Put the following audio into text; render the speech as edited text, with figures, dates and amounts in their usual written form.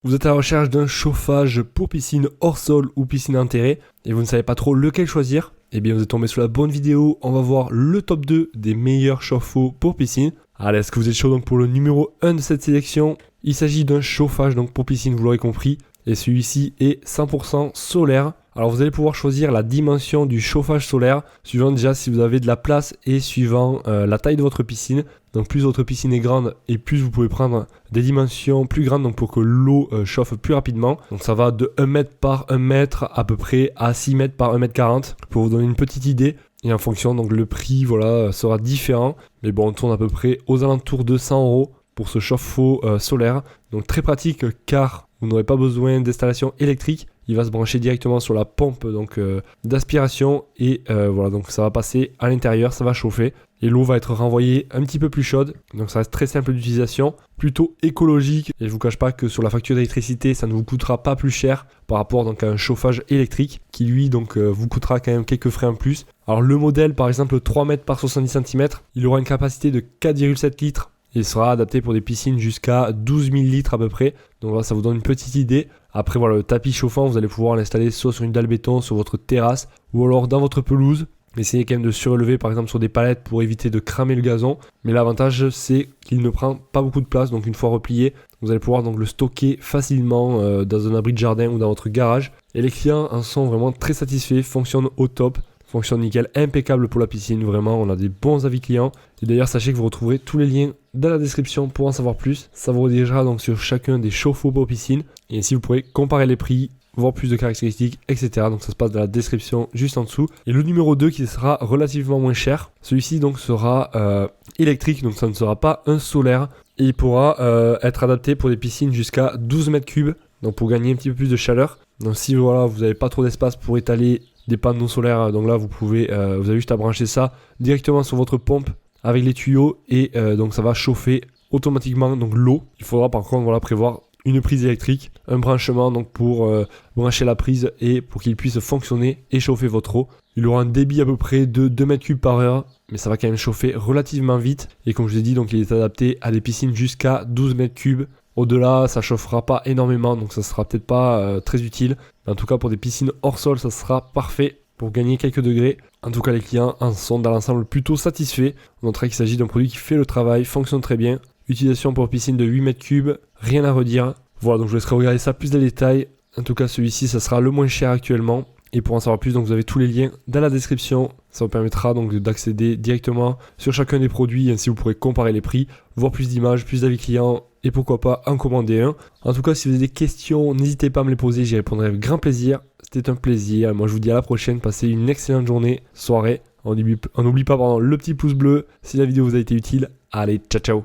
Vous êtes à la recherche d'un chauffage pour piscine hors sol ou piscine enterrée et vous ne savez pas trop lequel choisir? Eh bien vous êtes tombé sur la bonne vidéo, on va voir le top 2 des meilleurs chauffe-eau pour piscine. Allez, est-ce que vous êtes chaud donc pour le numéro 1 de cette sélection? Il s'agit d'un chauffage donc pour piscine, vous l'aurez compris, et celui-ci est 100% solaire. Alors vous allez pouvoir choisir la dimension du chauffage solaire, suivant déjà si vous avez de la place et suivant la taille de votre piscine. Donc plus votre piscine est grande et plus vous pouvez prendre des dimensions plus grandes donc pour que l'eau chauffe plus rapidement. Donc ça va de 1 mètre par 1 mètre à peu près à 6 mètres par 1 mètre 40 pour vous donner une petite idée. Et en fonction, donc le prix sera différent. Mais bon, on tourne à peu près aux alentours de 100 € pour ce chauffe-eau solaire. Donc très pratique car vous n'aurez pas besoin d'installation électrique. Il va se brancher directement sur la pompe d'aspiration et donc ça va passer à l'intérieur, ça va chauffer et l'eau va être renvoyée un petit peu plus chaude. Donc ça reste très simple d'utilisation, plutôt écologique et je vous cache pas que sur la facture d'électricité ça ne vous coûtera pas plus cher par rapport donc à un chauffage électrique qui lui vous coûtera quand même quelques frais en plus. Alors le modèle par exemple 3 mètres par 70 cm, il aura une capacité de 4,7 litres. Il sera adapté pour des piscines jusqu'à 12 000 litres à peu près. Donc là, ça vous donne une petite idée. Après, voilà, le tapis chauffant, vous allez pouvoir l'installer soit sur une dalle béton, sur votre terrasse, ou alors dans votre pelouse. Essayez quand même de surélever par exemple sur des palettes pour éviter de cramer le gazon. Mais l'avantage, c'est qu'il ne prend pas beaucoup de place. Donc une fois replié, vous allez pouvoir donc le stocker facilement dans un abri de jardin ou dans votre garage. Et les clients en sont vraiment très satisfaits, fonctionnent au top. Fonctionne nickel, impeccable pour la piscine, vraiment, on a des bons avis clients. Et d'ailleurs, sachez que vous retrouverez tous les liens dans la description pour en savoir plus. Ça vous redirigera donc sur chacun des chauffe-eau pour piscine. Et ainsi, vous pourrez comparer les prix, voir plus de caractéristiques, etc. Donc ça se passe dans la description juste en dessous. Et le numéro 2 qui sera relativement moins cher, celui-ci donc sera électrique, donc ça ne sera pas un solaire. Et il pourra être adapté pour des piscines jusqu'à 12 mètres cubes, donc pour gagner un petit peu plus de chaleur. Donc si vous n'avez pas trop d'espace pour étaler des panneaux solaires, donc là vous avez juste à brancher ça directement sur votre pompe avec les tuyaux et donc ça va chauffer automatiquement donc l'eau. Il faudra par contre prévoir une prise électrique, un branchement donc pour brancher la prise et pour qu'il puisse fonctionner et chauffer votre eau. Il aura un débit à peu près de 2 mètres cubes par heure, mais ça va quand même chauffer relativement vite et comme je vous ai dit donc il est adapté à des piscines jusqu'à 12 mètres cubes. Au-delà, ça chauffera pas énormément, donc ça sera peut-être pas très utile. Mais en tout cas, pour des piscines hors sol, ça sera parfait pour gagner quelques degrés. En tout cas, les clients en sont dans l'ensemble plutôt satisfaits. On notera qu'il s'agit d'un produit qui fait le travail, fonctionne très bien. Utilisation pour piscine de 8 mètres cubes, rien à redire. Voilà, donc je vous laisserai regarder ça plus dans les détails. En tout cas, celui-ci, ça sera le moins cher actuellement. Et pour en savoir plus, donc vous avez tous les liens dans la description. Ça vous permettra donc d'accéder directement sur chacun des produits. Ainsi, vous pourrez comparer les prix, voir plus d'images, plus d'avis clients et pourquoi pas en commander un. En tout cas, si vous avez des questions, n'hésitez pas à me les poser, j'y répondrai avec grand plaisir. C'était un plaisir. Moi, je vous dis à la prochaine. Passez une excellente journée, soirée. On n'oublie pas le petit pouce bleu si la vidéo vous a été utile. Allez, ciao ciao.